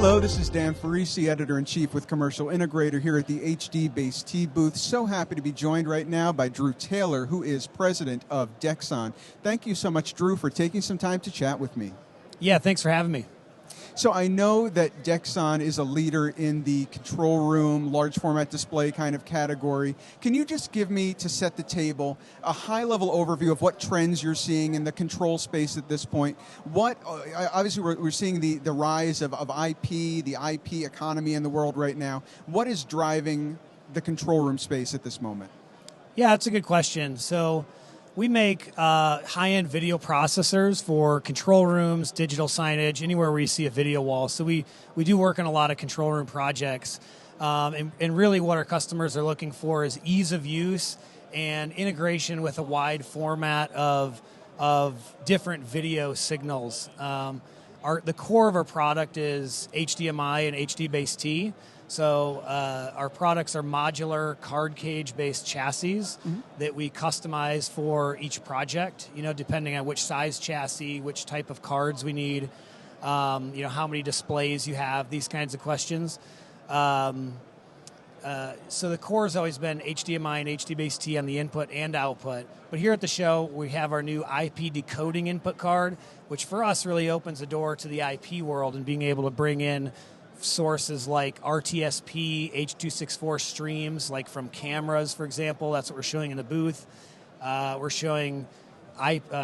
Hello, this is Dan Ferrisi, Editor-in-Chief with Commercial Integrator here at the HDBaseT booth. So happy to be joined right now by Drew Taylor, who is President of Dexon. Thank you so much, Drew, for taking some time to chat with me. Yeah, thanks for having me. So I know that Dexon is a leader in the control room, large format display kind of category. Can you just give me, to set the table, a high-level overview of what trends you're seeing in the control space at this point? What, obviously we're seeing the rise of IP, the IP economy in the world right now. What is driving the control room space at this moment? Yeah, that's a good question. So we make high-end video processors for control rooms, digital signage, anywhere where you see a video wall. So we do work on a lot of control room projects. And really what our customers are looking for is ease of use and integration with a wide format of different video signals. The core of our product is HDMI and HDBaseT. So our products are modular card cage based chassis that we customize for each project, depending on which size chassis, which type of cards we need, how many displays you have, these kinds of questions. So the core has always been HDMI and HDBaseT on the input and output. But here at the show, we have our new IP decoding input card, which for us really opens the door to the IP world and being able to bring in sources like RTSP, H.264 streams, like from cameras, for example. That's what we're showing in the booth. We're showing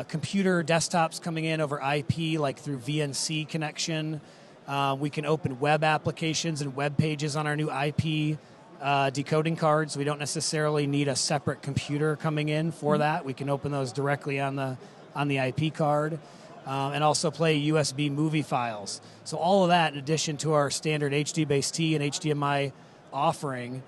computer desktops coming in over IP, like through VNC connection. We can open web applications and web pages on our new IP decoding cards. We don't necessarily need a separate computer coming in for that. We can open those directly on the IP card. And also play USB movie files. So all of that, in addition to our standard HDBaseT and HDMI offering,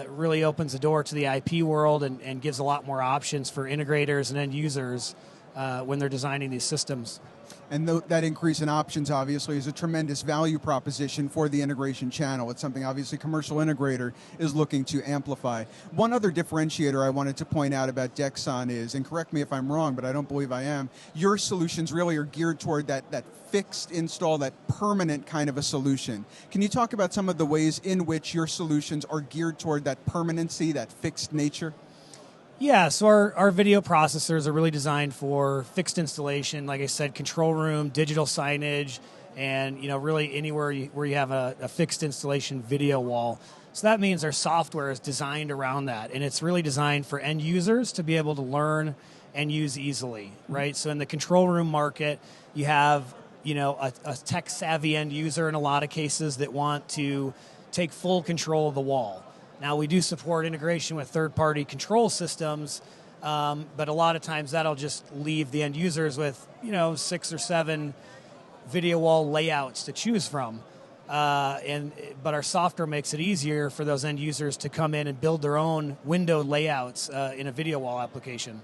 really opens the door to the IP world and gives a lot more options for integrators and end users when they're designing these systems. And that increase in options, obviously, is a tremendous value proposition for the integration channel. It's something, obviously, Commercial Integrator is looking to amplify. One other differentiator I wanted to point out about Dexon is, and correct me if I'm wrong, but I don't believe I am, your solutions really are geared toward that fixed install, that permanent kind of a solution. Can you talk about some of the ways in which your solutions are geared toward that permanency, that fixed nature? Yeah, so our video processors are really designed for fixed installation, like I said, control room, digital signage, and really anywhere where you have a fixed installation video wall. So that means our software is designed around that, and it's really designed for end users to be able to learn and use easily, right? So in the control room market, you have a tech-savvy end user in a lot of cases that want to take full control of the wall. Now, we do support integration with third-party control systems, but a lot of times that'll just leave the end users with, 6 or 7 video wall layouts to choose from. But our software makes it easier for those end users to come in and build their own window layouts in a video wall application.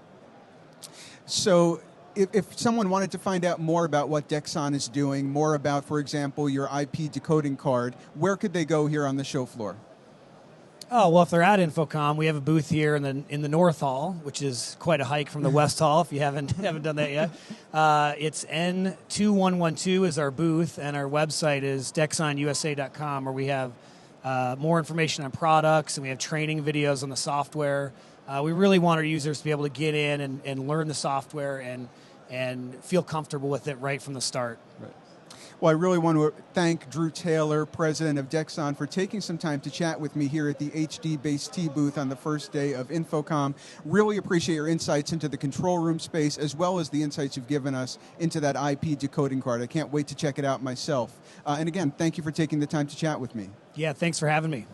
So if someone wanted to find out more about what Dexon is doing, more about, for example, your IP decoding card, where could they go here on the show floor? Oh, well, if they're at InfoComm, we have a booth here in the North Hall, which is quite a hike from the West Hall if you haven't done that yet. It's N2112 is our booth, and our website is DexonUSA.com, where we have more information on products, and we have training videos on the software. We really want our users to be able to get in and learn the software and feel comfortable with it right from the start. Right. Well, I really want to thank Drew Taylor, President of Dexon, for taking some time to chat with me here at the HDBaseT booth on the first day of InfoComm. Really appreciate your insights into the control room space, as well as the insights you've given us into that IP decoding card. I can't wait to check it out myself. And again, thank you for taking the time to chat with me. Yeah, thanks for having me.